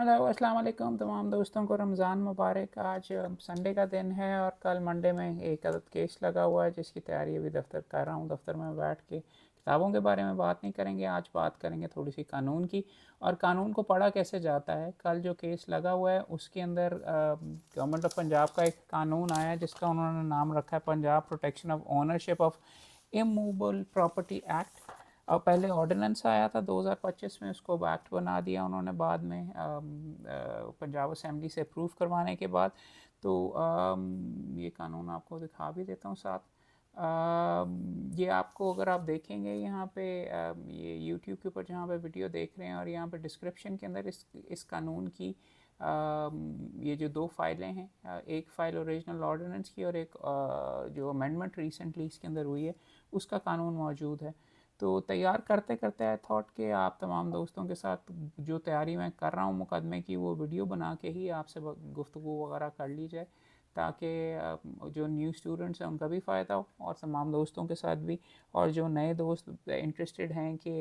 Hello अस्सलाम वालेकुम तमाम दोस्तों को रमज़ान मुबारक। आज संडे का दिन है और कल मंडे में एक अदद केस लगा हुआ है जिसकी तैयारी अभी दफ्तर कर रहा हूँ। दफ्तर में बैठ के किताबों के बारे में बात नहीं करेंगे, आज बात करेंगे थोड़ी सी कानून की और कानून को पढ़ा कैसे जाता है। कल जो केस लगा हुआ है उसके अंदर गवर्नमेंट ऑफ पंजाब का एक कानून आया है जिसका उन्होंने नाम रखा है Punjab protection of ownership of immovable property act. और पहले ऑर्डिनेंस आया था 2025 में, उसको एक्ट बना दिया उन्होंने बाद में पंजाब असेंबली से अप्रूव करवाने के बाद। तो ये कानून आपको दिखा भी देता हूँ साथ। ये आपको अगर आप देखेंगे यहाँ पे ये यूट्यूब के ऊपर जहाँ पे वीडियो देख रहे हैं और यहाँ पे डिस्क्रिप्शन के अंदर इस कानून की ये जो दो फाइलें हैं, एक फ़ाइल ओरिजिनल ऑर्डिनेंस की और एक जो अमेंडमेंट रिसेंटली इसके अंदर हुई है उसका कानून मौजूद है। तो तैयार करते करते आई थॉट कि आप तमाम दोस्तों के साथ जो तैयारी मैं कर रहा हूँ मुकदमे की वो वीडियो बना के ही आपसे गुफ्तगू वगैरह कर ली जाए ताकि जो न्यू स्टूडेंट्स हैं उनका भी फ़ायदा हो और तमाम दोस्तों के साथ भी। और जो नए दोस्त इंटरेस्टेड हैं कि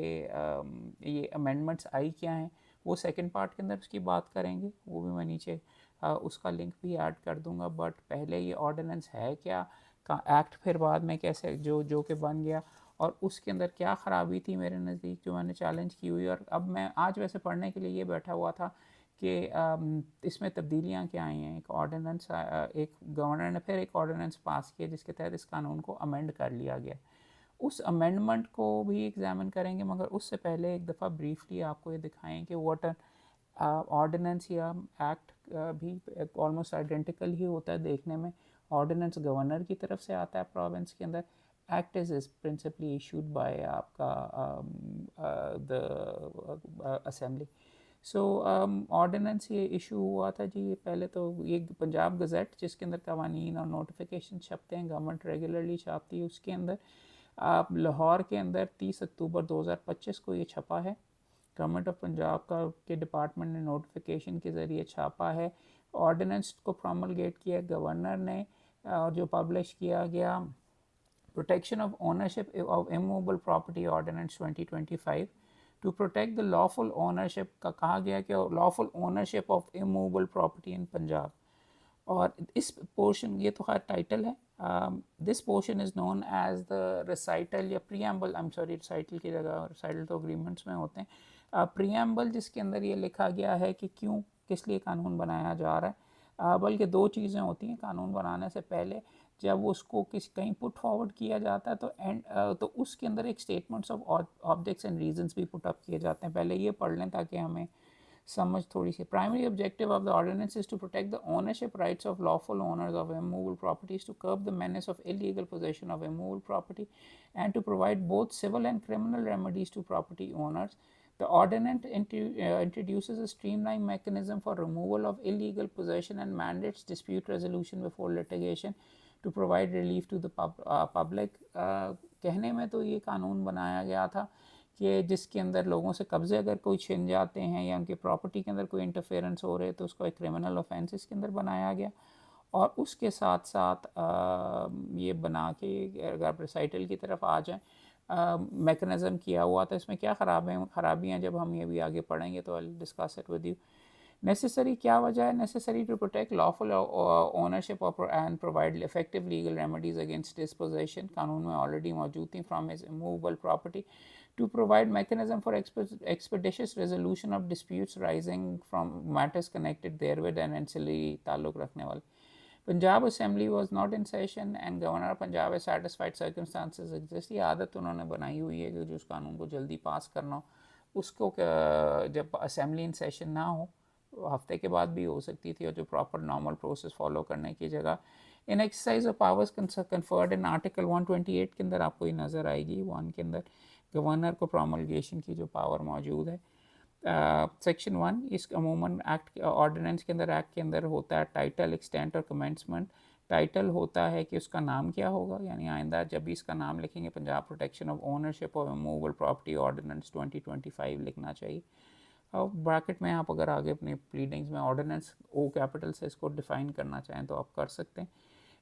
ये अमेंडमेंट्स आई क्या हैं, वो सेकंड पार्ट के अंदर उसकी बात करेंगे, वो भी मैं नीचे उसका लिंक भी ऐड कर दूंगा। बट पहले ये ऑर्डिनेंस है क्या का एक्ट, फिर बाद में कैसे जो जो के बन गया और उसके अंदर क्या ख़राबी थी मेरे नज़दीक जो मैंने चैलेंज की हुई। और अब मैं आज वैसे पढ़ने के लिए ये बैठा हुआ था कि इसमें तब्दीलियाँ क्या आई हैं। एक ऑर्डिनेंस, एक गवर्नर ने फिर एक ऑर्डिनेंस पास किया जिसके तहत इस कानून को अमेंड कर लिया गया। उस अमेंडमेंट को भी एग्जामिन करेंगे, मगर उससे पहले एक दफ़ा ब्रीफली आपको ये दिखाएं कि व्हाट ऑर्डिनेंस या एक्ट भी ऑलमोस्ट आइडेंटिकल ही होता है देखने में। ऑर्डिनेंस गवर्नर की तरफ से आता है प्रोविंस के अंदर, act is principally issued by आपका द असेंबली। सो ऑर्डिनेंस ये इशू हुआ था जी, पहले तो ये पंजाब गज़ेट जिसके अंदर कवानीन और नोटिफिकेशन छपते हैं, गवर्नमेंट रेगुलरली छापती है, उसके अंदर आप लाहौर के अंदर 30 अक्टूबर 2025 को ये छपा है। गवर्नमेंट ऑफ पंजाब का के डिपार्टमेंट ने नोटिफिकेशन के ज़रिए छापा है। ऑर्डिनेंस को प्रोमलगेट किया गवर्नर ने और जो पब्लिश किया गया protection of ownership of immovable property ordinance 2025। To protect the lawful ownership का कहा गया कि lawful ownership of immovable property in Punjab. और इस पोर्शन, ये तो खैर टाइटल है, this portion is known as the recital या preamble, I am sorry recital की जगह रिसाइटल तो अग्रीमेंट्स में होते हैं, प्रीएम्बल जिसके अंदर ये लिखा गया है कि क्यों किस लिए कानून बनाया जा रहा है। बल्कि दो चीज़ें होती हैं कानून बनाने से पहले। जब उसको किस कहीं पुट फॉरवर्ड किया जाता है तो तो उसके अंदर एक statements of objects and reasons भी पुट अप किए जाते हैं। पहले ये पढ़ लें ताकि हमें समझ थोड़ी सी। Primary objective of the ordinance is to protect the ownership rights of lawful owners of immovable properties, to curb the menace of illegal possession of immovable property, and to provide both civil and criminal remedies to property owners. The ordinance introduces a streamlined mechanism for removal of illegal possession and mandates dispute resolution before litigation to provide relief to the public. कहने में तो ये कानून बनाया गया था कि जिसके अंदर लोगों से कब्ज़े अगर कोई छिन जाते हैं या उनकी प्रॉपर्टी के अंदर कोई इंटरफेरेंस हो रहे है तो उसको एक क्रिमिनल ऑफेंस इसके अंदर बनाया गया। और उसके साथ साथ ये बना के अगर आप रिसाइटल की तरफ आ जाएँ, मेकनिज़म किया हुआ था। इसमें क्या खराबियाँ जब हम ये भी आगे पढ़ेंगे तो I discuss it with you. Necessary क्या वजह है? Necessary to protect lawful ownership and provide effective legal remedies against dispossession, कानून में ऑलरेडी मौजूद थी, from his immovable property. To provide mechanism for expeditious resolution of disputes rising from matters connected therewith and ancillary ताल्लुक रखने वाले। Punjab assembly was not in session and governor Punjab है satisfied circumstances exist। ये आदत उन्होंने बनाई हुई है कि जो उस कानून को जल्दी पास करना हो उसको जब असेंबली इन सेशन ना हो हफ्ते के बाद भी हो सकती थी, और जो प्रॉपर नॉर्मल प्रोसेस फॉलो करने की जगह in exercise of powers conferred in article 128 के अंदर आपको ये नज़र आएगी। 1 के अंदर गवर्नर को प्रोमलगेशन की जो पावर मौजूद है। सेक्शन 1 इस अमूमन एक्ट ऑर्डिनेंस के अंदर एक्ट के अंदर होता है टाइटल, एक्सटेंट और कमेंसमेंट। टाइटल होता है कि उसका नाम क्या होगा, यानी आइंदा जब भी इसका नाम लिखेंगे Punjab protection of ownership of immovable property ordinance 2025 लिखना चाहिए। और ब्रैकेट में आप अगर आगे अपने प्लीडिंग्स में ऑर्डिनेंस ओ कैपिटल से इसको डिफाइन करना चाहें तो आप कर सकते हैं।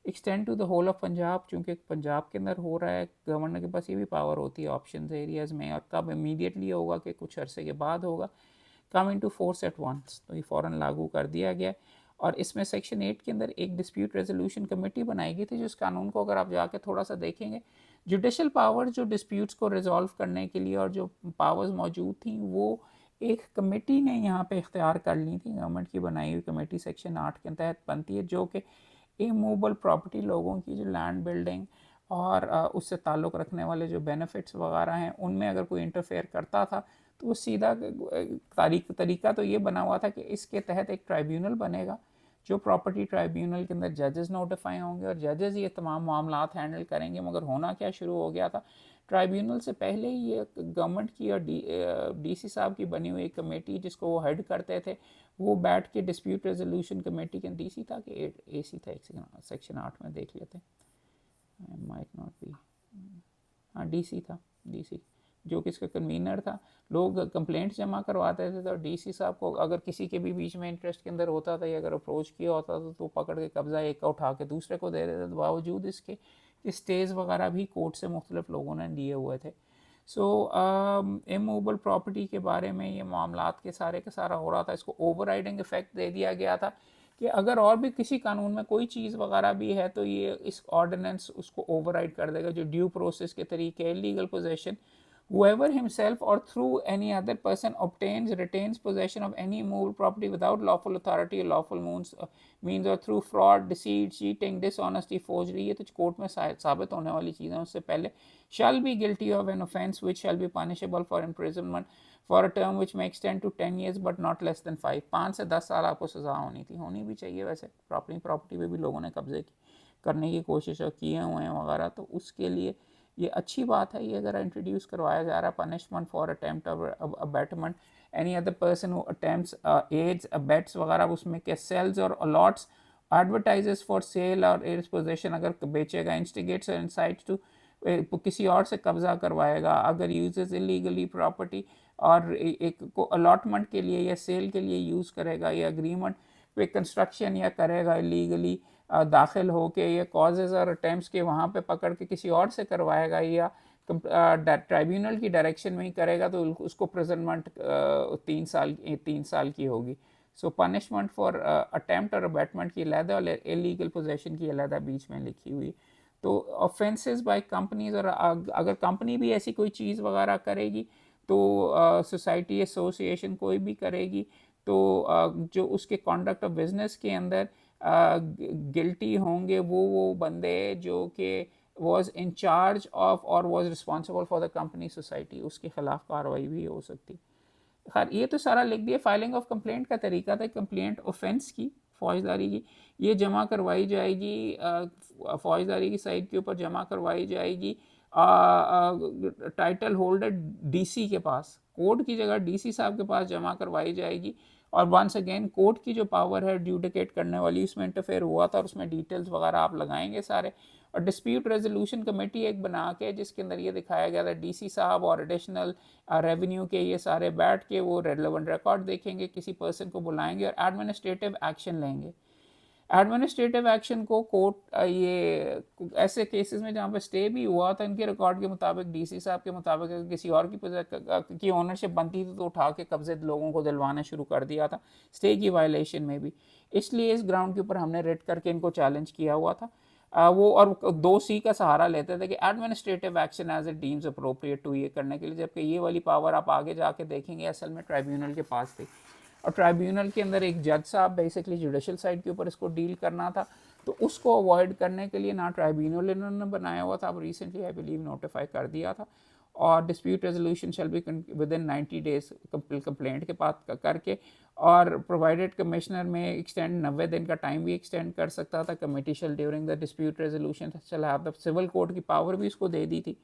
Extend to the whole of Punjab, चूँकि पंजाब के अंदर हो रहा है, गवर्नर के पास ये भी पावर होती है ऑप्शन एरियाज़ में, और कब इमीडिएटली होगा कि कुछ अरसे के बाद होगा। Come into force at once, तो ये फ़ौरन लागू कर दिया गया। और इसमें सेक्शन 8 के अंदर एक डिस्प्यूट रेजोल्यूशन कमेटी बनाई गई थी, जिस कानून को अगर आप जाके थोड़ा सा देखेंगे, जुडिशल पावर जो डिस्प्यूट्स को रिजॉल्व करने के लिए और जो पावर्स मौजूद थी वो एक कमेटी ने यहाँ पे इख्तियार कर ली थी, गवर्नमेंट की बनाई हुई कमेटी सेक्शन 8 के तहत बनती है, जो कि इमूवेबल प्रॉपर्टी, लोगों की जो लैंड बिल्डिंग और उससे ताल्लुक़ रखने वाले जो बेनिफिट्स वगैरह हैं उनमें अगर कोई इंटरफेयर करता था तो वो सीधा तरीका तो ये बना हुआ था कि इसके तहत एक ट्राइब्यूनल बनेगा, जो प्रॉपर्टी ट्राइब्यूनल के अंदर जजेस नोटिफाई होंगे और जजेस ये तमाम मामलात हैंडल करेंगे। मगर होना क्या शुरू हो गया था, ट्राइब्यूनल से पहले ही ये गवर्नमेंट की और डीसी साहब की बनी हुई कमेटी जिसको वो हेड करते थे, वो बैठ के डिस्प्यूट रेजोल्यूशन कमेटी के डीसी था कि एसी था, एक सेक्शन 8 में देख लेते हैं, माइट नॉट बी, हाँ डीसी था, डीसी जो कि इसका कन्वीनर था। लोग कंप्लेंट्स जमा करवाते थे तो डीसी साहब को अगर किसी के भी बीच में इंटरेस्ट के अंदर होता था या अगर अप्रोच किया होता था तो पकड़ के कब्जा एक का उठा के दूसरे को दे देते थे, बावजूद इसके स्टेज वगैरह भी कोर्ट से मुख्तलिफ लोगों ने दिए हुए थे। सो इमूवेबल प्रॉपर्टी के बारे में ये मामलात के सारा हो रहा था, इसको ओवरराइडिंग इफेक्ट दे दिया गया था कि अगर और भी किसी कानून में कोई चीज़ वगैरह भी है तो ये इस ऑर्डिनेंस उसको ओवरराइड कर देगा, जो ड्यू प्रोसेस के तरीके, legal possession, whoever himself or through any other person obtains, retains possession of any movable property without lawful authority or lawful means or through fraud, deceit, cheating, dishonesty, forgery, ये तो court में साबित होने वाली चीज़ें उससे पहले, shall be guilty of an offence which shall be punishable for imprisonment for a term which may extend to 10 years but not less than 5, 5 से 10 साल आपको सज़ा होनी भी चाहिए। वैसे प्रॉपर्टी पे भी लोगों ने कब्जे करने की कोशिश किए हुए हैं वगैरह, तो उसके लिए ये अच्छी बात है ये अगर इंट्रोड्यूस करवाया जा रहा है। Punishment for attempt of abetment, any other person who attempts, aids, abets वगैरह, उसमें क्या सेल्स और अलॉट्स, एडवर्टाइजेस फॉर सेल और इट्स पोजेशन, अगर बेचेगा, इंस्टिगेट्स और इंसाइट्स टू किसी और से कब्जा करवाएगा, अगर यूजेस इलीगली प्रॉपर्टी और एक को अलॉटमेंट के लिए या सेल के लिए यूज़ करेगा या अग्रीमेंट पे कंस्ट्रक्शन या करेगा इलीगली दाखिल हो के, या कॉजेज़ और अटैम्प्ट्स के वहाँ पे पकड़ के किसी और से करवाएगा या ट्राइब्यूनल की डायरेक्शन में ही करेगा तो उसको प्रिजनमेंट 3 साल की होगी। सो पनिशमेंट फॉर अटैम्प्ट और अबेटमेंट की अलहदा और इलीगल पोजेशन की अलहदा बीच में लिखी हुई। तो ऑफेंसेस बाय कंपनीज, और अगर कंपनी भी ऐसी कोई चीज़ वगैरह करेगी तो सोसाइटी एसोसिएशन कोई भी करेगी तो जो उसके कॉन्डक्ट ऑफ बिजनेस के अंदर गिल्टी होंगे वो बंदे जो कि वॉज इन चार्ज ऑफ और was responsible for the company society, उसके खिलाफ कार्रवाई भी हो सकती। खैर ये तो सारा लिख दिया। फाइलिंग ऑफ कंप्लेंट का तरीका था, कंप्लेंट ऑफेंस की, फौजदारी की, ये जमा करवाई जाएगी फौजदारी की साइड के ऊपर जमा करवाई जाएगी टाइटल होल्डर डीसी के पास, कोर्ट की जगह डीसी साहब के पास जमा करवाई जाएगी। और वंस अगेन कोर्ट की जो पावर है ड्यूडिकेट करने वाली, उसमें इंटरफेयर हुआ था और उसमें डिटेल्स वगैरह आप लगाएंगे सारे। और डिस्प्यूट रेजोल्यूशन कमेटी एक बना के जिसके अंदर ये दिखाया गया था डीसी साहब और एडिशनल रेवेन्यू के ये सारे बैठ के वो रेलेवेंट रिकॉर्ड देखेंगे, किसी पर्सन को बुलाएंगे और एडमिनिस्ट्रेटिव एक्शन लेंगे। एडमिनिस्ट्रेटिव एक्शन को कोर्ट ये ऐसे केसेस में जहाँ पे स्टे भी हुआ था, इनके रिकॉर्ड के मुताबिक, डीसी साहब के मुताबिक, अगर किसी और की ओनरशिप बनती थी तो उठा के कब्जे लोगों को दिलवाना शुरू कर दिया था, स्टे की वायलेशन में भी। इसलिए इस ग्राउंड के ऊपर हमने रिट करके इनको चैलेंज किया हुआ था। वो और 2C का सहारा लेते थे कि administrative action as it deems appropriate to ये करने के लिए, जबकि ये वाली पावर आप आगे जाके देखेंगे असल में ट्राइब्यूनल के पास थी। और ट्राइब्यूनल के अंदर एक जज साहब बेसिकली जुडिशल साइड के ऊपर इसको डील करना था, तो उसको अवॉइड करने के लिए ना ट्राइब्यूनल इन्होंने बनाया हुआ था, अब रिसेंटली आई बिलीव नोटिफाई कर दिया था। और dispute resolution shall be with in 90 days complaint के पास करके, और प्रोवाइडेड कमिश्नर में एक्सटेंड 90 दिन का टाइम भी एक्सटेंड कर सकता था। Committee shall during the dispute resolution shall have the civil court की पावर भी इसको दे दी थी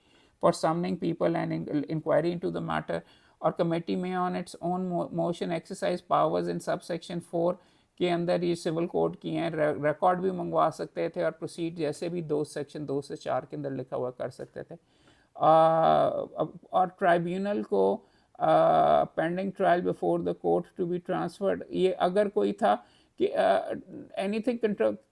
for summoning people and inquiry into the matter. और कमेटी में on its own motion exercise powers in sub section 4 के अंदर ये सिविल कोड की हैं, रिकॉर्ड भी मंगवा सकते थे और प्रोसीड जैसे भी सेक्शन 2 से 4 के अंदर लिखा हुआ कर सकते थे। और ट्राइब्यूनल को pending trial before the court to be transferred, ये अगर कोई था कि एनीथिंग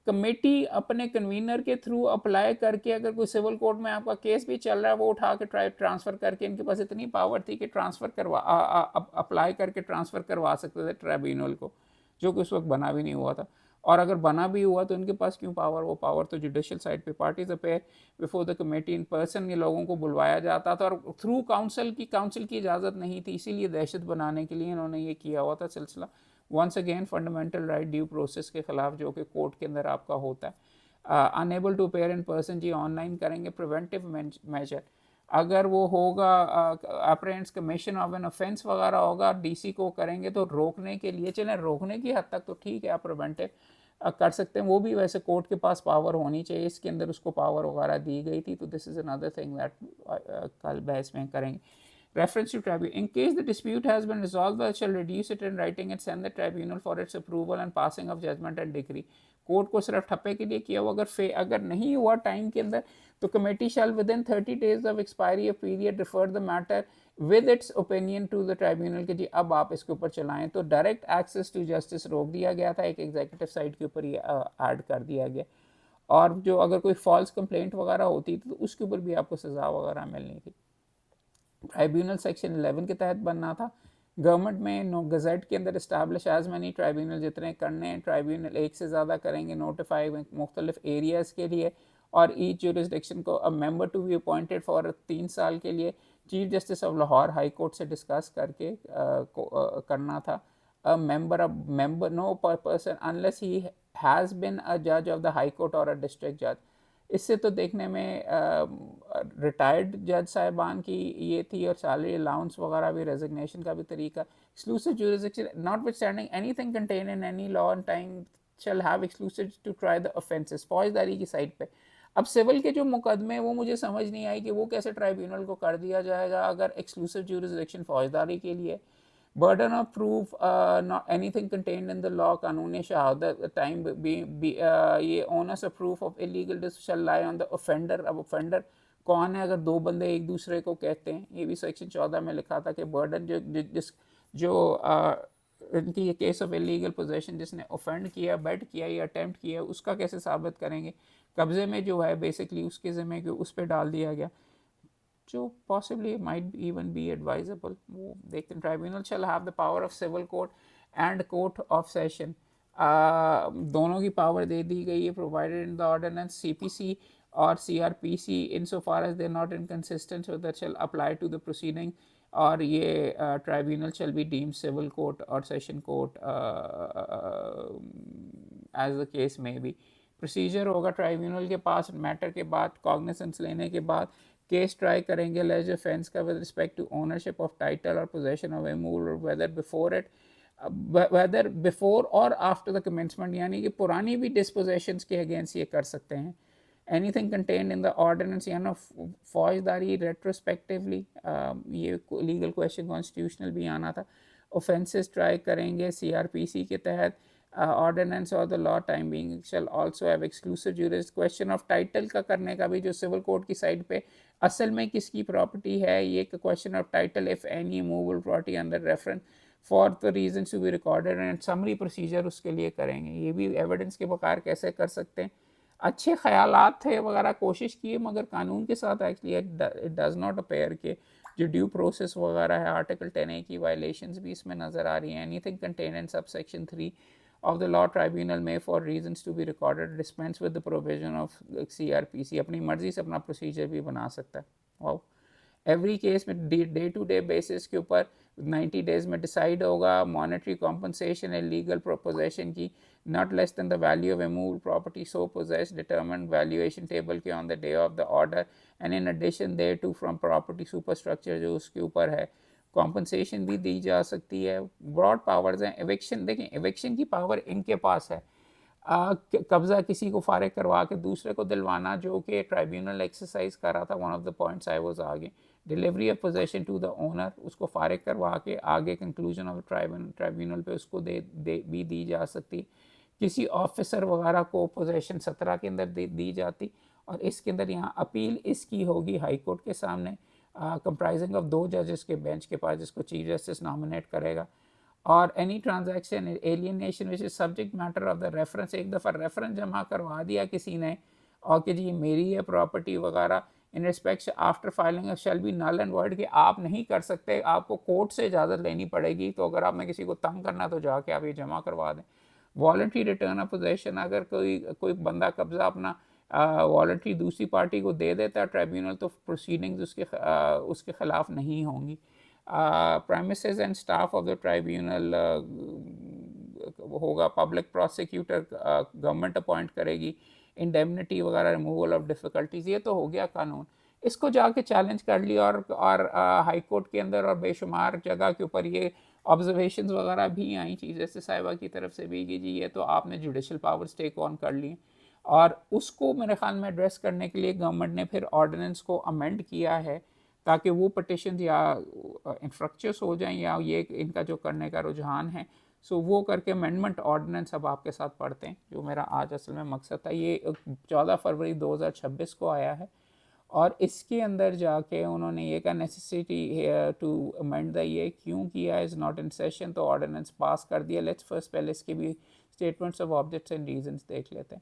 कमेटी अपने कन्वीनर के थ्रू अप्लाई करके, अगर कोई सिविल कोर्ट में आपका केस भी चल रहा है, वो उठा के ट्रांसफ़र करके, इनके पास इतनी पावर थी कि ट्रांसफ़र करवा अप्लाई करके ट्रांसफ़र करवा सकते थे ट्राइब्यूनल को, जो कि उस वक्त बना भी नहीं हुआ था। और अगर बना भी हुआ तो इनके पास क्यों पावर, वो पावर तो जुडिशियल साइड पे parties appear before the committee in person ये लोगों को बुलवाया जाता था, और थ्रू काउंसिल की इजाज़त नहीं थी, इसीलिए दहशत बनाने के लिए इन्होंने ये किया हुआ था सिलसिला। Once again fundamental right due process के खिलाफ जो कि कोर्ट के अंदर आपका होता है। Unable to appear in person, जी ऑनलाइन करेंगे प्रिवेंटिव मेजर, अगर वो होगा apprehends commission of an offence वगैरह होगा, डीसी को करेंगे तो रोकने के लिए, चलें रोकने की हद तक तो ठीक है, आप प्रिवेंटिव कर सकते हैं, वो भी वैसे कोर्ट के पास पावर होनी चाहिए, इसके अंदर उसको पावर वगैरह दी गई थी, तो this is another thing that कल बहस में करेंगे। Reference to tribunal. In case the dispute has been resolved, I shall reduce it in writing and send the tribunal for its approval and passing of judgment and decree. Court को सिर्फ ठप्पे के लिए किया हुआ, अगर नहीं हुआ टाइम के अंदर, तो committee shall within 30 days of expiry of period refer the matter with its opinion to the tribunal, के जी अब आप इसके ऊपर चलाएं। तो डायरेक्ट एक्सेस टू जस्टिस रोक दिया गया था, एक एग्जीक्यूटिव साइड के ऊपर ये ऐड कर दिया गया। और जो अगर कोई फॉल्स कंप्लेंट वगैरह होती थी तो उसके ऊपर भी आपको सज़ा वगैरह मिलनी थी। ट्राइब्यूनल सेक्शन 11 के तहत बनना था। गवर्नमेंट में नो गज़ेट के अंदर इस्टेब्लिश एज मनी ट्राइब्यूनल, जितने करने हैं ट्राइब्यूनल एक से ज़्यादा करेंगे, नोटिफाई मुख्तलिफ एरियाज़ के लिए, और ईच जुरिस्डिक्शन को a member to be appointed for 3 साल के लिए। Chief justice of Lahore high court से डिस्कस करके करना था। A member no person unless he has been a जज ऑफ द हाई कोर्ट और अ डिस्ट्रिक्ट जज। इससे तो देखने में रिटायर्ड जज साहिबान की ये थी, और सैलरी अलाउंस वगैरह भी, रेजिग्नेशन का भी तरीका। Exclusive jurisdiction notwithstanding anything contain in any law and time shall have exclusive to try the offences, फौजदारी की साइड पे। अब सिविल के जो मुकदमे, वो मुझे समझ नहीं आई कि वो कैसे ट्राइब्यूनल को कर दिया जाएगा अगर एक्सक्लूसिव जुरिस्डिक्शन फौजदारी के लिए। burden of proof, not anything contained in the law, कानून शहादत time ये onus of proof of illegal discharge shall lie on the offender। अब offender कौन है? अगर दो बंदे एक दूसरे को कहते हैं, ये भी सेक्शन 14 में लिखा था कि बर्डन जो इनकी ये केस ऑफ इलीगल पोजेशन, जिसने ऑफेंड किया, बेट किया या अटेम्प्ट किया, उसका कैसे साबित करेंगे? कब्जे में जो है बेसिकली उसके ज़िम्मे के उस पर डाल दिया गया, जो possibly might even be advisable। वो देखते हैं। Tribunal shall have the power of civil court and court of session, दोनों की पावर दे दी गई है, provided in the ordinance। CPC और CRPC insofar as they are not inconsistent with that shall apply to the proceeding, और ये tribunal shall be deemed civil court और session court as the case may be। Procedure होगा tribunal के पास, matter के बाद cognisance लेने के बाद केस ट्राई करेंगे एज ऑफेंस का with respect to ownership of title और पोजेशन ऑफ एमूल, और वेदर बिफोर और आफ्टर द कमेंसमेंट, यानी कि पुरानी भी डिस्पोजेशंस के अगेंस्ट ये कर सकते हैं। Anything contained in the ordinance, यानी फौजदारी रेट्रोस्पेक्टिवली, ये लीगल क्वेश्चन कॉन्स्टिट्यूशनल भी आना था। ऑफेंसेस ट्राई करेंगे CRPC के तहत। ऑर्डिनेंस और the law time being shall also have exclusive juris. Question of title का करने का भी, जो सिविल कोर्ट की साइड पे असल में किसकी प्रॉपर्टी है, ये question of title if any movable property under reference for the reasons to be recorded and summary procedure उसके लिए करेंगे। ये भी एविडेंस के बगैर कैसे कर सकते हैं? अच्छे ख्यालात थे वगैरह, कोशिश किए, मगर कानून के साथ actually it does not appear के जो ड्यू प्रोसेस वगैरह है, आर्टिकल 10A की वायलेशंस भी इसमें नज़र आ रही हैं। Anything contain in sub section 3 of the law tribunal may for reasons to be recorded dispense with the provision of CRPC। अपनी मर्जी से अपना प्रोसीजर भी बना सकता है। वाओ। एवरी केस में डे टू डे बेसिस के ऊपर 90 डेज में डिसाइड होगा। मॉनेटरी कॉम्पनसेशन है लीगल प्रोपोजेशन की, not less than the value of एमूव property so purposes determined valuation table के on the day of the order, and in addition there to from property superstructure जो उसके ऊपर है। Compensation भी दी जा सकती है। ब्रॉड पावर्स हैं। एविक्शन, देखें एविक्शन की पावर इनके पास है। कब्ज़ा किसी को फारिग करवा के दूसरे को दिलवाना, जो कि ट्राइब्यूनल एक्सरसाइज कर रहा था। One of the points I was आगे delivery of possession to the owner, उसको फारिग करवा के आगे कंक्लूजन ऑफ ट्राइब्यूनल पे उसको भी दी जा सकती। किसी ऑफिसर वगैरह को पोजेशन 17 के अंदर दी जाती, और इसके अंदर यहाँ अपील इसकी होगी हाई कोर्ट के सामने, कंप्राइजिंग ऑफ 2 जजेस के बेंच के पास, जिसको चीफ जस्टिस नॉमिनेट करेगा। और any transaction alienation which is subject matter of the reference, एक दफ़ा रेफरेंस जमा करवा दिया किसी ने और कि जी मेरी है प्रॉपर्टी वगैरह, in respect after filing shall be null and void, कि आप नहीं कर सकते, आपको कोर्ट से इजाज़त लेनी पड़ेगी। तो अगर आपने किसी को तंग करना तो जाके आप ये जमा करवा दें। वॉलंटरी रिटर्न ऑफ पोजेशन, अगर कोई बंदा कब्जा अपना वॉलंटरी दूसरी पार्टी को दे देता है ट्राइब्यूनल, तो प्रोसीडिंग्स उसके खिलाफ नहीं होंगी। Premises and staff of the tribunal होगा, पब्लिक प्रोसिक्यूटर गवर्नमेंट अपॉइंट करेगी, इंडेमनिटी वगैरह, रिमूवल ऑफ डिफ़िकल्टीज़, ये तो हो गया कानून। इसको जाके चैलेंज कर लिया और हाई कोर्ट के अंदर और बेशुमार जगह के ऊपर ये ऑब्जर्वेशंस वगैरह भी आई चीज़ जैसे साहिबा की तरफ से भी कि जी ये तो आपने जुडिशल पावर्स टेक ऑन कर ली, और उसको मेरे ख्याल में एड्रेस करने के लिए गवर्नमेंट ने फिर ऑर्डिनेंस को अमेंड किया है ताकि वो पटिशन या इंफ्रक्चर्स हो जाएं या ये इनका जो करने का रुझान है, सो वो करके अमेंडमेंट ऑर्डिनेंस अब आपके साथ पढ़ते हैं, जो मेरा आज असल में मकसद था। ये 14 फरवरी 2026 को आया है और इसके अंदर जाके उन्होंने ये कहा नेसेसिटी टू अमेंड द ये क्यों किया, इज़ नॉट इन सेशन, तो ऑर्डिनेंस पास कर दिया। लेट्स फर्स्ट पहले इसके भी statements of objects and reasons देख लेते हैं।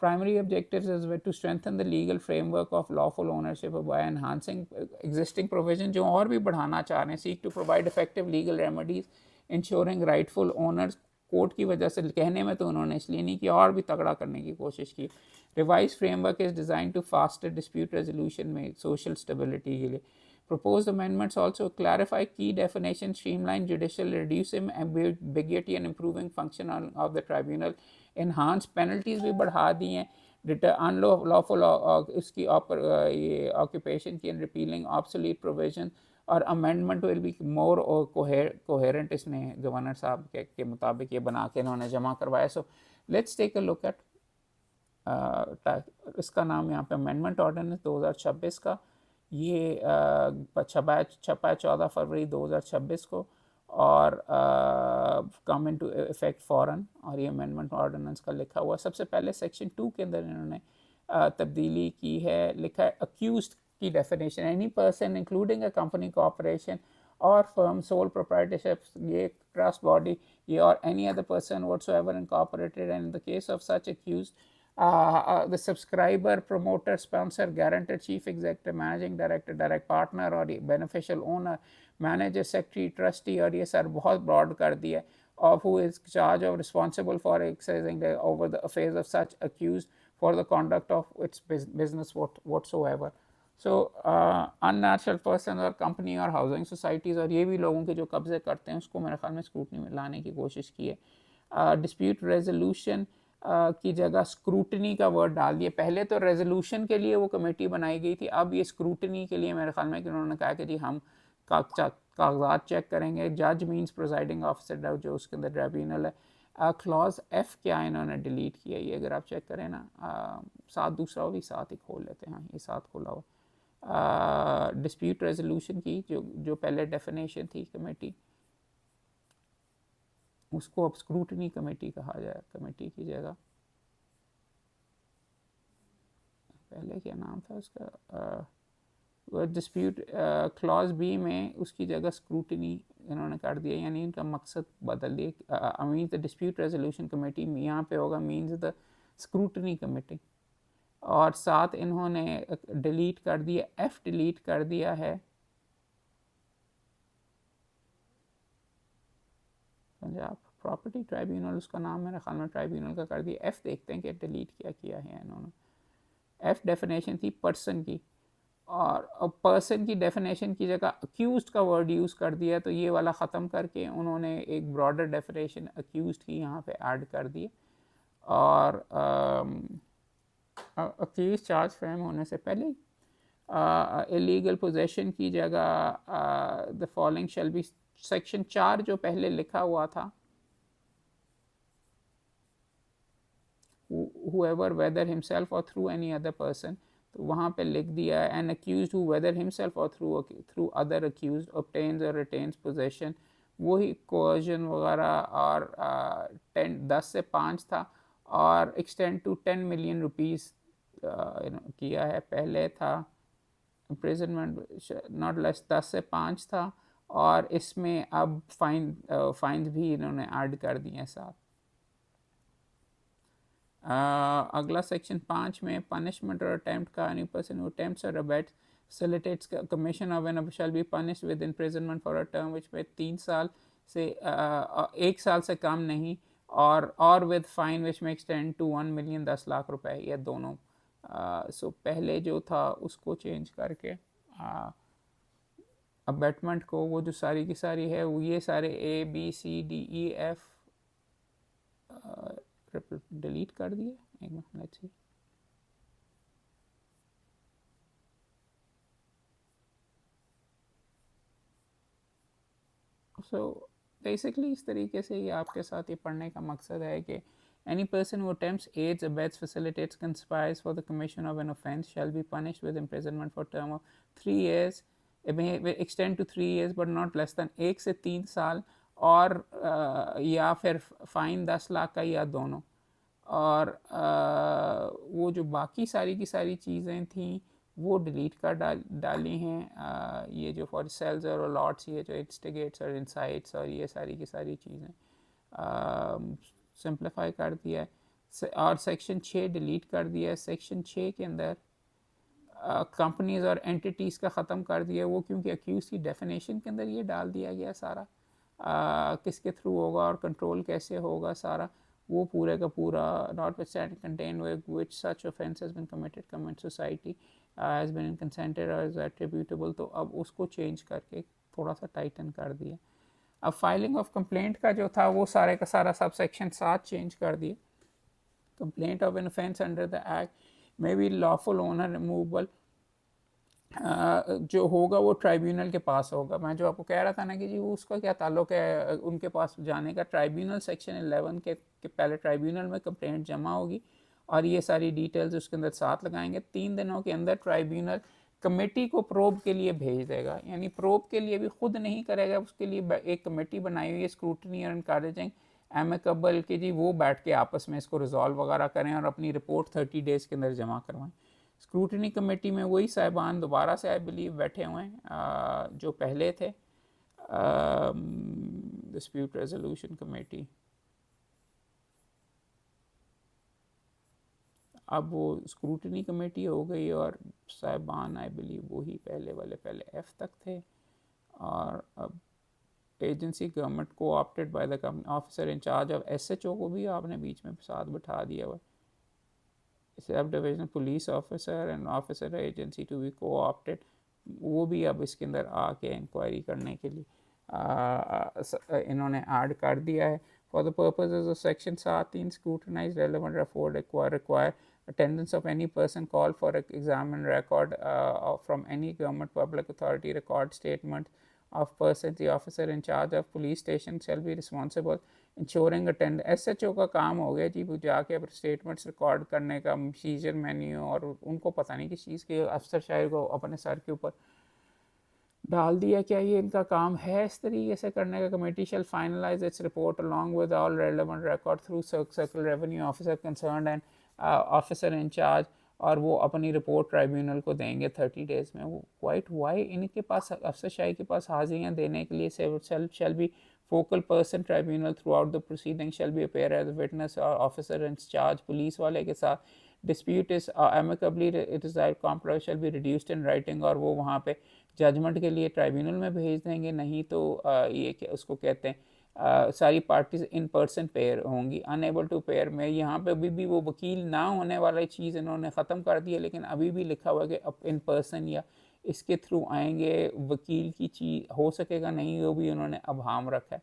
Primary objectives is to strengthen the legal framework of lawful ownership by enhancing existing provision, जो और भी बढ़ाना चाह रहे हैं। Seek to provide effective legal remedies, ensuring rightful owners, court की वजह से कहने में तो उन्होंने इसलिए नहीं किया, और भी तगड़ा करने की कोशिश की। Revise framework is design to faster dispute resolution में सोशल स्टेबिलिटी के लिए। Proposed amendments also clarify key definitions, streamline judicial, reduce ambiguity and improving function of the tribunal, enhance penalties भी बढ़ा दी हैं, unlawful इसकी ये occupation की, and repealing obsolete provision, और amendment will be more coherent, इसने गवर्नर साहब के मुताबिक ये बना के इन्होंने जमा करवाया। So let's take a look at, इसका नाम यहाँ पे अमेंडमेंट ऑर्डिनेंस 2026 का, ये छपा है 14 फरवरी 2026 को और कम इन टू इफेक्ट फ़ौरन, और ये अमेंडमेंट ऑर्डिनेंस का लिखा हुआ। सबसे पहले सेक्शन 2 के अंदर इन्होंने तब्दीली की है, लिखा है अक्यूज्ड की definition, any person including a company corporation और फर्म सोल प्रोप्राइटरशिप, ये ट्रस्ट बॉडी, ये और any other person whatsoever incorporated, and in the case of such accused the subscriber, promoter, sponsor, guarantor, chief executive, managing director, direct partner और beneficial owner, manager, secretary, trustee, और ये sir बहुत broad कर दिया, of who is charge of responsible for exercising over the affairs of such accused for the conduct of its business whatsoever. So unnatural person और company और housing societies और ये भी लोगों के जो कब्जे करते हैं उसको मेरे ख्याल में स्क्रूटनी में लाने की कोशिश की है। डिस्प्यूट रेजोल्यूशन की जगह स्क्रूटनी का वर्ड डाल दिए। पहले तो रेजोल्यूशन के लिए वो कमेटी बनाई गई थी, अब ये स्क्रूटनी के लिए मेरे ख्याल में कि उन्होंने कहा कि जी हम कागजात चेक करेंगे। जज मीन्स प्रिजाइडिंग ऑफिसर जो उसके अंदर ट्राइब्यूनल है। क्लॉज एफ क्या इन्होंने डिलीट किया, ये अगर आप चेक करें ना, साथ दूसरा वो भी साथ ही खोल लेते हैं, ये साथ खोला हुआ। डिस्प्यूट रेजोल्यूशन की जो पहले डेफिनेशन थी कमेटी, उसको अब स्क्रूटनी कमेटी कहा जाए, कमेटी की जगह पहले क्या नाम था उसका, डिस्प्यूट क्लॉज बी में उसकी जगह स्क्रूटनी इन्होंने कर दिया, यानी इनका मकसद बदल दिया। I mean the dispute resolution committee यहाँ पे होगा मीन्स द स्क्रूटनी कमेटी, और साथ इन्होंने डिलीट कर दिया, एफ डिलीट कर दिया है पंजाब प्रॉपर्टी ट्राइब्यूनल, उसका नाम मेरे ख्याल में ट्राइब्यूनल का कर दिया। एफ देखते हैं कि डिलीट क्या किया है इन्होंने। एफ डेफिनेशन थी पर्सन की, और पर्सन की डेफिनेशन की जगह अक्यूज्ड का वर्ड यूज़ कर दिया, तो ये वाला ख़त्म करके उन्होंने एक ब्रॉडर डेफिनेशन अक्यूज्ड की यहाँ पे ऐड कर दी। और अक्यूज चार्ज फ्रेम होने से पहले इलीगल पोजेशन की जगह the following shall be, section 4 जो पहले लिखा हुआ था, whoever whether himself or through any other person, तो वहाँ पे लिख दिया है an accused who whether himself or through other accused obtains or retains possession, वही कोअर्जन वगैरह, और 10 से 5 था, और एक्सटेंड टू 10 मिलियन रुपीज़ किया है। पहले था इम्प्रिजनमेंट नॉट लेस 10 से 5 था, और इसमें अब फाइन भी इन्होंने ऐड कर दिए हैं साथ। अगला सेक्शन 5 में पनिशमेंट और अटेम्प्ट का, एनी पर्सन हु अटेम्प्ट्स और abets facilitates commission of an shall be punished with imprisonment for a term which में 3 साल से 1 साल से कम नहीं, और विद फाइन विच में एक्सटेंड टू 1 मिलियन 10 लाख रुपए, ये दोनों। सो पहले जो था उसको चेंज करके अबेटमेंट को, वो जो सारी की सारी है वो ये सारे ABCDEF डिलीट कर दिए। एक minute, let's see. So basically इस तरीके से ये आपके साथ ये पढ़ने का मकसद है कि any person who attempts, aids, abets, facilitates, conspires for the commission of an offence shall be punished with imprisonment for term of 3 years, it may extend to 3 years but not less than 1 से 3 साल, और या फिर fine 10 lakh का, या दोनों। और वो जो बाकी सारी की सारी चीज़ें थी वो डिलीट कर डाली हैं। ये जो फॉर सेल्स और अलॉट्स, ये जो इंस्टिगेट्स और इनसाइट्स और ये सारी की सारी चीज़ें सिंप्लीफाई कर दिया है। और सेक्शन 6 डिलीट कर दिया है। सेक्शन 6 के अंदर कंपनीज और एंटिटीज़ का ख़त्म कर दिया वो, क्योंकि अक्यूज़ की डेफिनेशन के अंदर ये डाल दिया गया सारा किसके थ्रू होगा और कंट्रोल कैसे होगा सारा, वो पूरे का पूरा notwithstanding contain which such offence has been committed comment society has been consented और इज एट्रीब्यूटेबल, तो अब उसको चेंज करके थोड़ा सा टाइटन कर दिया। अब फाइलिंग ऑफ कंप्लेंट का जो था वो सारे का सारा सब सेक्शन 7 चेंज कर दिए। Complaint of an offence under the act may be lawful owner removal, जो होगा वो ट्राइब्यूनल के पास होगा। मैं जो आपको कह रहा था ना कि जी वो उसका क्या ताल्लुक है उनके पास जाने का, ट्राइब्यूनल सेक्शन 11 के पहले ट्राइब्यूनल में कंप्लेंट जमा होगी और ये सारी डिटेल्स उसके अंदर साथ लगाएंगे। 3 दिनों के अंदर ट्राइब्यूनल कमेटी को प्रोब के लिए भेज देगा, यानी प्रोब के लिए भी खुद नहीं करेगा, उसके लिए एक कमेटी बनाई हुई है स्क्रूटनी और इनकरेजिंग एमिकेबल कि जी वो बैठ के आपस में इसको रिजॉल्व वगैरह करें और अपनी रिपोर्ट 30 डेज़ के अंदर जमा करवाएं। स्क्रूटनी कमेटी में वही साहिबान दोबारा से आई बिलीव बैठे हुए हैं जो पहले थे, डिस्प्यूट रेजोल्यूशन कमेटी। अब वो स्क्रूटनी कमेटी हो गई और साहिबान आई बिलीव वही पहले वाले पहले F तक थे। और अब एजेंसी गवर्नमेंट को opted by the company officer in charge of SHO को भी आपने बीच में साथ बिठा दिया हुआ, sub division police officer and officer agency to be coopted, वो भी अब इसके अंदर आके इंक्वायरी करने के लिए इन्होंने ऐड कर दिया है। For the purposes of section 7 scrutinise relevant report require attendance of any person called for exam and record from any government public authority, record statement of persons, the officer in charge of police station shall be responsible ensuring attend. SHO का काम हो गया जी वो जाके statements record करने का, scissor menu, और उनको पता नहीं किस चीज़ के अफसर शायर को अपने सर के ऊपर डाल दिया, क्या ये इनका काम है इस तरीके से करने का। Committee shall finalise its report along with all relevant record through circle revenue officer concern and officer in charge, और वो अपनी रिपोर्ट ट्राइब्यूनल को देंगे 30 डेज़ में। वो क्वाइट वाई इनके पास अफसर शाही के पास हाजिरियाँ देने के लिए shall be focal person tribunal throughout the proceeding shall be appear as witness और ऑफिसर इंचार्ज पुलिस वाले के साथ। Dispute is amicably resolve compromise shall be reduced in writing, और वो वहाँ पे जजमेंट के लिए ट्राइब्यूनल में भेज देंगे, नहीं तो ये क्या उसको कहते हैं सारी पार्टीज इन पर्सन पेयर होंगी। अनएबल टू पेयर में यहाँ पे अभी भी वो वकील ना होने वाली चीज़ इन्होंने ख़त्म कर दी है, लेकिन अभी भी लिखा हुआ है कि अब इन पर्सन या इसके थ्रू आएंगे, वकील की चीज़ हो सकेगा नहीं, वो भी उन्होंने अभाम रखा है।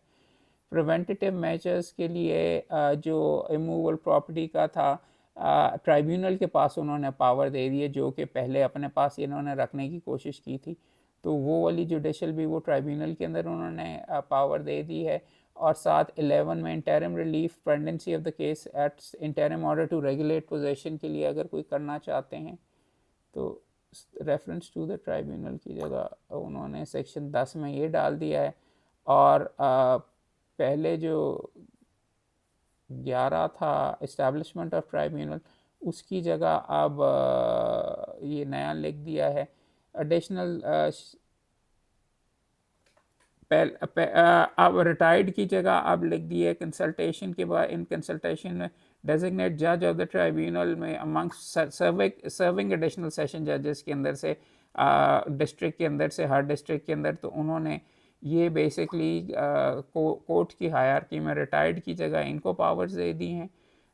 प्रिवेंटिव मेजर्स के लिए जो इमूवल प्रॉपर्टी का था ट्राइब्यूनल के पास उन्होंने पावर दे दी है, जो कि पहले अपने पास इन्होंने रखने की कोशिश की थी, तो वो वाली जुडिशल भी वो ट्राइब्यूनल के अंदर उन्होंने पावर दे दी है। और साथ 11 में interim relief pendency of the case at interim order to regulate possession के लिए अगर कोई करना चाहते हैं तो रेफरेंस टू द ट्राइब्यूनल की जगह उन्होंने सेक्शन 10 में ये डाल दिया है। और पहले जो 11 था इस्टेब्लिशमेंट ऑफ ट्राइब्यूनल, उसकी जगह अब ये नया लिख दिया है एडिशनल अब रिटायर्ड की जगह अब लिख दिए कंसल्टेशन के बाद, इन कंसल्टेशन डेजिग्नेट जज ऑफ द ट्राइब्यूनल में अमंग सर्विंग एडिशनल सेशन जजेस के अंदर से, डिस्ट्रिक्ट के अंदर से, हर डिस्ट्रिक्ट के अंदर। तो उन्होंने ये बेसिकली कोर्ट की हायरार्की में रिटायर्ड की जगह इनको पावर्स दे दी हैं।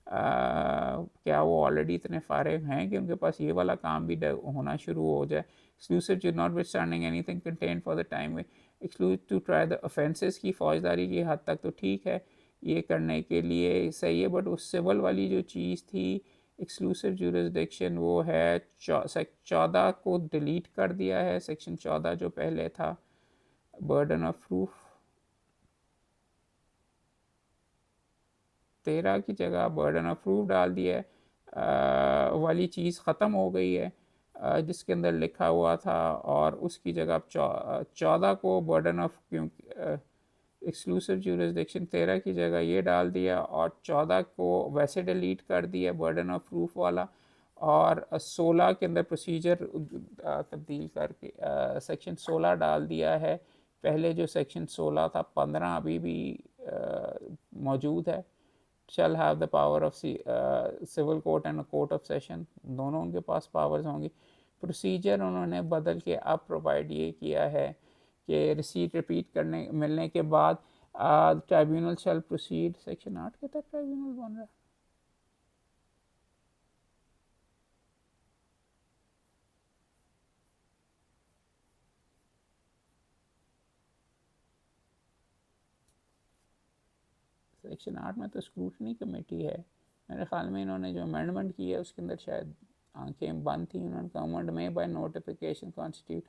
क्या वो ऑलरेडी इतने फारिग हैं कि उनके पास ये वाला काम भी होना शुरू हो जाए? Exclusive to notwithstanding anything contain for the time में, exclusive to try the offences की फौजदारी की हद तक तो ठीक है, ये करने के लिए सही है। बट उस सिविल वाली जो चीज़ थी एक्सक्लूसिव जुरिसडिक्शन, वो है 14 को डिलीट कर दिया है, सेक्शन 14 जो पहले था, बर्डन ऑफ प्रूफ 13 की जगह बर्डन ऑफ प्रूफ डाल दिया है। वाली चीज़ ख़त्म हो गई है जिसके अंदर लिखा हुआ था, और उसकी जगह अब 14 को बर्डन ऑफ, क्योंकि एक्सक्लूसिव जुरिसडिक्शन 13 की जगह ये डाल दिया, और 14 को वैसे डिलीट कर दिया बर्डन ऑफ प्रूफ वाला, और 16 के अंदर प्रोसीजर तब्दील करके सेक्शन 16 डाल दिया है। पहले जो सेक्शन 16 था, 15 अभी भी मौजूद है। Shall have the power of civil court and court of session, दोनों उनके पास पावर्स होंगी। प्रोसीजर उन्होंने बदल के अब प्रोवाइड ये किया है कि रिसीट रिपीट करने मिलने के बाद ट्राइब्यूनल शैल प्रोसीड, सेक्शन 8 के तहत ट्राइब्यूनल बन रहा है। सेक्शन 8 में तो स्क्रूटनी कमेटी है। मेरे ख्याल में इन्होंने जो अमेंडमेंट की है उसके अंदर शायद आंखें बंद थी। उन्होंने गवर्नमेंट में बाय नोटिफिकेशन कॉन्स्टिट्यूट,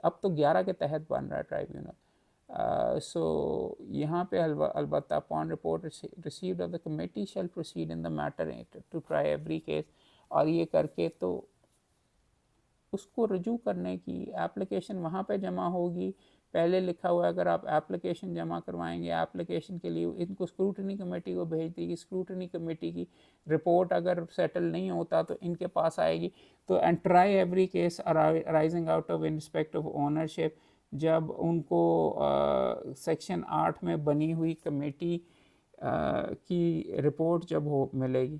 अब तो 11 के तहत बन रहा है ट्राइब्यूनल। सो यहाँ पे अलबत्ता upon report received of the committee shall proceed in the matter to try every case, और ये करके तो उसको रजू करने की एप्लीकेशन वहाँ पे जमा होगी। पहले लिखा हुआ है अगर आप एप्लीकेशन जमा करवाएंगे, एप्लीकेशन के लिए इनको स्क्रूटनी कमेटी को भेज देगी, स्क्रूटनी कमेटी की रिपोर्ट अगर सेटल नहीं होता तो इनके पास आएगी। तो and try every case arising out of in respect of ownership, जब उनको सेक्शन 8 में बनी हुई कमेटी की रिपोर्ट जब हो मिलेगी,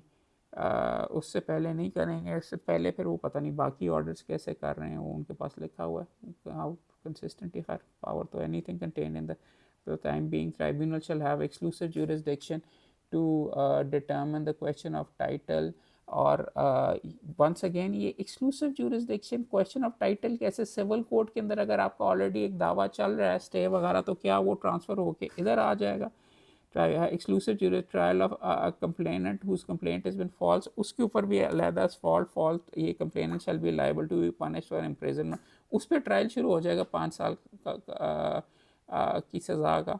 उससे पहले नहीं करेंगे। इससे पहले फिर वो पता नहीं बाकी ऑर्डर्स कैसे कर रहे हैं, वो उनके पास लिखा हुआ है how consistently her power to anything contain in the time being tribunal shall have exclusive jurisdiction to determine the question of title. और वंस अगेन ये exclusive jurisdiction question of title कैसे, सिविल कोर्ट के अंदर अगर आपका already एक दावा चल रहा है स्टे वगैरह, तो क्या वो ट्रांसफ़र होके इधर आ जाएगा? Exclusive trial of complainant whose complaint is been false, उसके ऊपर भी अलहदा फॉल्ट ये complainant shall be liable to be punished for imprisonment, उस पर ट्रायल शुरू हो जाएगा 5 साल की सज़ा का।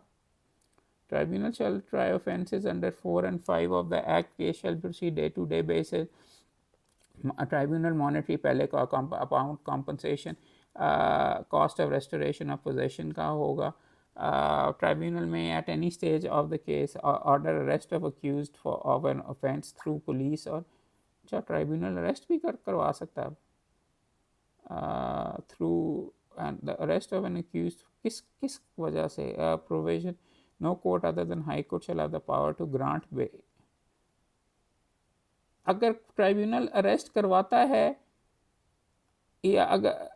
Tribunal shall try offences under 4 and 5 of the act case shall proceed day to day basis. Tribunal monetary पहले का amount compensation cost of restoration of possession का होगा। ट्राइब्यूनल में at any stage of the case order arrest of accused for of an offence through police, और अच्छा tribunal arrest भी करवा सकता है through and the arrest of an accused किस वजह से? Provision no court other than high court shall have the power to grant bail. अगर ट्राइब्यूनल अरेस्ट करवाता है या अगर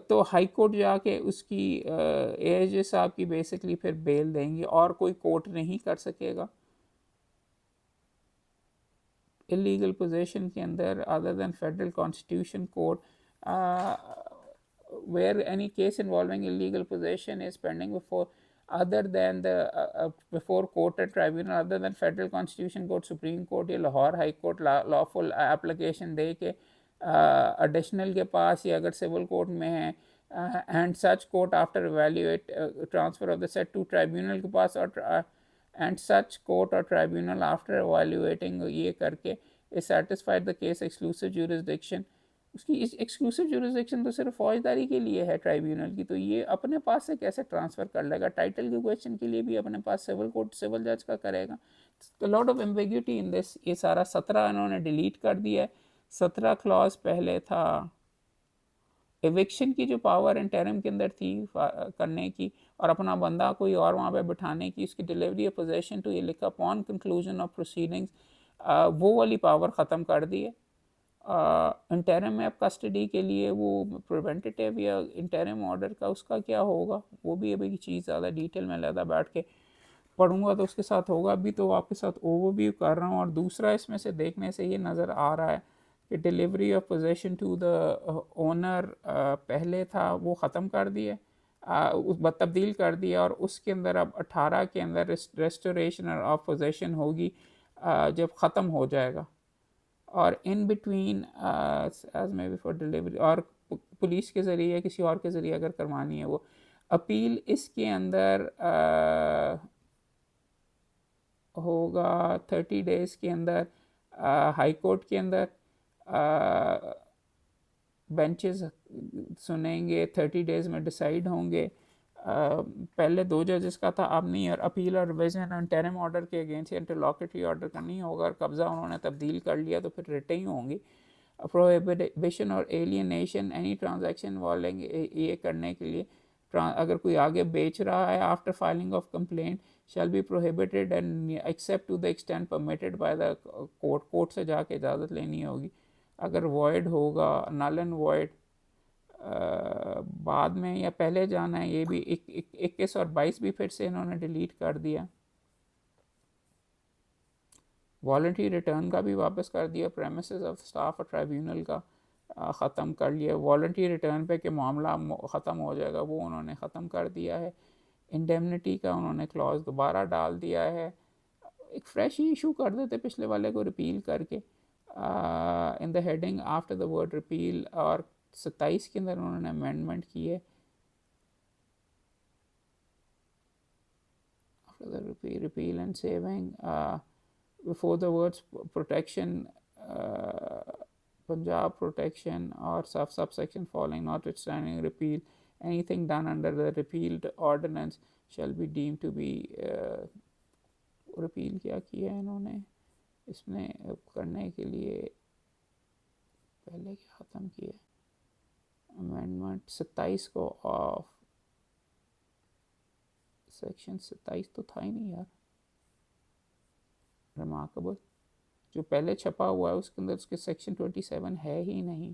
तो हाई कोर्ट जाके उसकी एएसजे साहब की बेसिकली फिर बेल देंगे, और कोई कोर्ट नहीं कर सकेगा। इलीगल पोजेशन के अंदर other than federal constitution court, where any case involving illegal possession is pending before other than the before court or tribunal other than federal constitution court, supreme court या Lahore high court lawful application दे के additional के पास या अगर civil court में है, and such court after evaluate transfer of the set to tribunal के पास, और एंड सच कोर्ट और ट्राइब्यूनल आफ्टर एवेल्यूएटिंग ये करके is satisfied the case exclusive jurisdiction. उसकी इस एक्सक्लूसिव जुरिसडिक्शन तो सिर्फ फौजदारी के लिए है ट्राइब्यूनल की, तो ये अपने पास से कैसे ट्रांसफ़र कर लेगा? टाइटल के क्वेश्चन के लिए भी अपने पास सिविल कोर्ट सिविल जज का करेगा। Lot of ambiguity in this. ये सारा 17 इन्होंने डिलीट कर दिया है। 17 क्लॉज पहले था एविक्शन की जो पावर इंटरिम के अंदर थी करने की और अपना बंदा कोई और वहाँ पे बिठाने की, उसकी डिलीवरी ऑफ पोजेशन टू इलिका अपॉन कंक्लूजन ऑफ प्रोसीडिंग्स, वो वाली पावर ख़त्म कर दी है। इंटरिम में अब कस्टडी के लिए वो प्रिवेंटेटिव या इंटरिम ऑर्डर का उसका क्या होगा, वो भी अभी चीज़ ज़्यादा डिटेल में ज़्यादा बैठ के पढ़ूंगा तो उसके साथ होगा। अभी तो आपके साथ ओवरव्यू कर रहा हूँ। और दूसरा इसमें से देखने से ये नज़र आ रहा है कि delivery of possession to the owner पहले था वो ख़त्म कर दिया, उस तब्दील कर दिया, और उसके अंदर अब 18 के अंदर रेस्टोरेशन ऑफ पोजेशन होगी जब ख़त्म हो जाएगा। और in between as may be for delivery, और पुलिस के ज़रिए या किसी और के ज़रिए अगर करवानी है वो अपील, इसके अंदर होगा 30 डेज़ के अंदर हाई कोर्ट के अंदर बेंचेस सुनेंगे, 30 डेज़ में डिसाइड होंगे। पहले 2 जजेस का था, अब नहीं। और अपील और रिविजन इंटरिम ऑर्डर के अगेंस्ट इंटरलॉकेटरी ऑर्डर का नहीं होगा, और कब्ज़ा उन्होंने तब्दील कर लिया तो फिर रिटें ही होंगी। प्रोहिबिशन और एलियनेशन एनी ट्रांजैक्शन इन्वॉल्विंग, ये करने के लिए अगर कोई आगे बेच रहा है after filing of complaint shall be prohibited and except to the extent permitted by the court, court से जाके इजाज़त लेनी होगी। अगर वॉइड होगा, नल एंड वॉइड बाद में या पहले जाना है, ये भी 21 और 22 भी फिर से इन्होंने डिलीट कर दिया। वॉलंटरी रिटर्न का भी वापस कर दिया, प्रेमिसेस ऑफ स्टाफ और ट्राइब्यूनल का ख़त्म कर लिया। वॉलंटरी रिटर्न पे के मामला ख़त्म हो जाएगा वो उन्होंने ख़त्म कर दिया है। इंडेमनिटी का उन्होंने क्लॉज दोबारा डाल दिया है, एक फ्रेश ही इशू कर देते पिछले वाले को रिपील करके in the heading after the word repeal. और 27 के अंदर उन्होंने अमेंडमेंट की है, after the repeal and saving before the words protection, Punjab protection or subsection following notwithstanding repeal, anything done under the repealed ordinance shall be deemed to be repeal क्या किया है इन्होंने इसमें करने के लिए, पहले क्या ख़त्म किया अमेंडमेंट 27 को ऑफ सेक्शन 27 तो था ही नहीं यार, रिमार्केबल। जो पहले छपा हुआ है उसके अंदर उसके सेक्शन 27 है ही नहीं।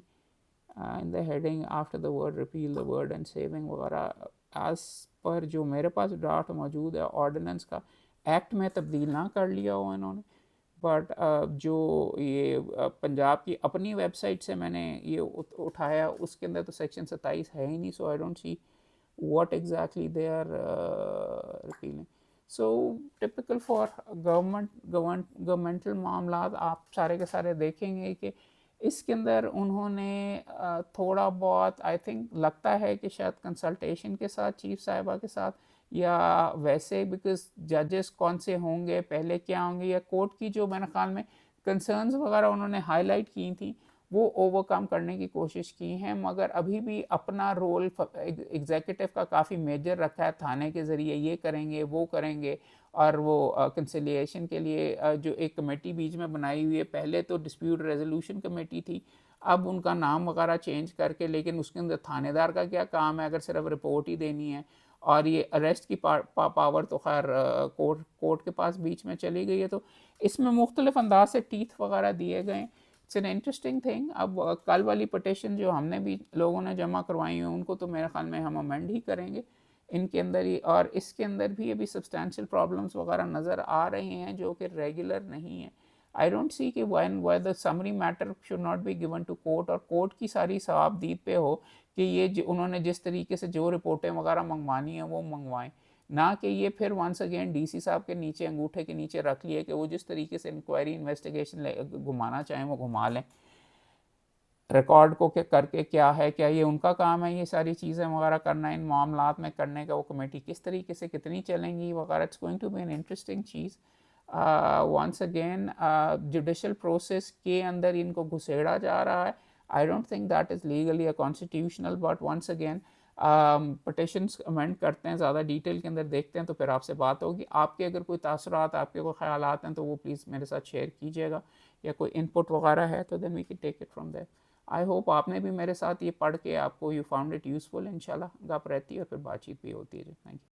In the heading after the word repeal the word and saving वगैरह, एज पर जो मेरे पास ड्राफ्ट मौजूद है ऑर्डिनेंस का, एक्ट में तब्दील ना कर लिया हो इन्होंने। बट जो ये पंजाब की अपनी वेबसाइट से मैंने ये उठाया उसके अंदर तो सेक्शन 27 है ही नहीं। So I don't see what exactly they are repealing. So typical for governmental मामलात आप सारे के सारे देखेंगे कि इसके अंदर उन्होंने थोड़ा बहुत आई थिंक लगता है कि शायद कंसल्टेशन के साथ चीफ साहिबा के साथ, या वैसे बिकॉज जजेस कौन से होंगे पहले क्या होंगे, या कोर्ट की जो मेरे ख्याल में कंसर्न्स वगैरह उन्होंने हाईलाइट की थी वो ओवरकम करने की कोशिश की हैं। मगर अभी भी अपना रोल एग्जीक्यूटिव का काफ़ी मेजर रखा है, थाने के ज़रिए ये करेंगे वो करेंगे। और वो कंसिलिएशन के लिए जो एक कमेटी बीच में बनाई हुई है, पहले तो डिस्प्यूट रेजोल्यूशन कमेटी थी, अब उनका नाम वगैरह चेंज करके, लेकिन उसके अंदर थानेदार का क्या काम है अगर सिर्फ रिपोर्ट ही देनी है। और ये अरेस्ट की पावर तो खैर कोर्ट के पास बीच में चली गई है। तो इसमें मुख्तलिफ अंदाज से टीथ वगैरह दिए गए। It's an interesting thing. अब कल वाली पटिशन जो हमने भी लोगों ने जमा करवाई हुई उनको तो मेरे ख्याल में हम अमेंड ही करेंगे इनके अंदर ही। और इसके अंदर भी अभी सब्सटैंशियल प्रॉब्लम्स वगैरह नज़र आ रहे हैं जो कि रेगुलर नहीं है। आई डोंट सी कि why the summary matter should not be given to court, और कोर्ट की सारी सवाबदीद पे हो कि ये उन्होंने जिस तरीके से जो रिपोर्टें वगैरह मंगवानी हैं वो मंगवाएं, ना कि ये फिर वंस अगेन डीसी साहब के नीचे अंगूठे के नीचे रख लिए कि वो जिस तरीके से इंक्वायरी इन्वेस्टिगेशन घुमाना चाहें वो घुमा लें। रिकॉर्ड को करके क्या है, क्या ये उनका काम है ये सारी चीज़ें वगैरह करना, इन मामलात में करने का, वो कमेटी किस तरीके से कितनी चलेंगी वगैरह। It's going to be an interesting चीज़। वंस अगेन जुडिशल प्रोसेस के अंदर इनको घुसेड़ा जा रहा है। I don't think that is legally या constitutional, but once again petitions amend करते हैं, ज़्यादा डिटेल के अंदर देखते हैं तो फिर आपसे बात होगी। आपके अगर कोई तासुरात, आपके कोई ख्यालात हैं तो वो प्लीज़ मेरे साथ शेयर कीजिएगा, या कोई इनपुट वगैरह है तो then we can take it from there. I hope आपने भी मेरे साथ ये पढ़ के आपको यू फाउंड इट यूज़फुल, इंशाल्लाह गप रहती है और फिर बातचीत भी होती है। Thank you.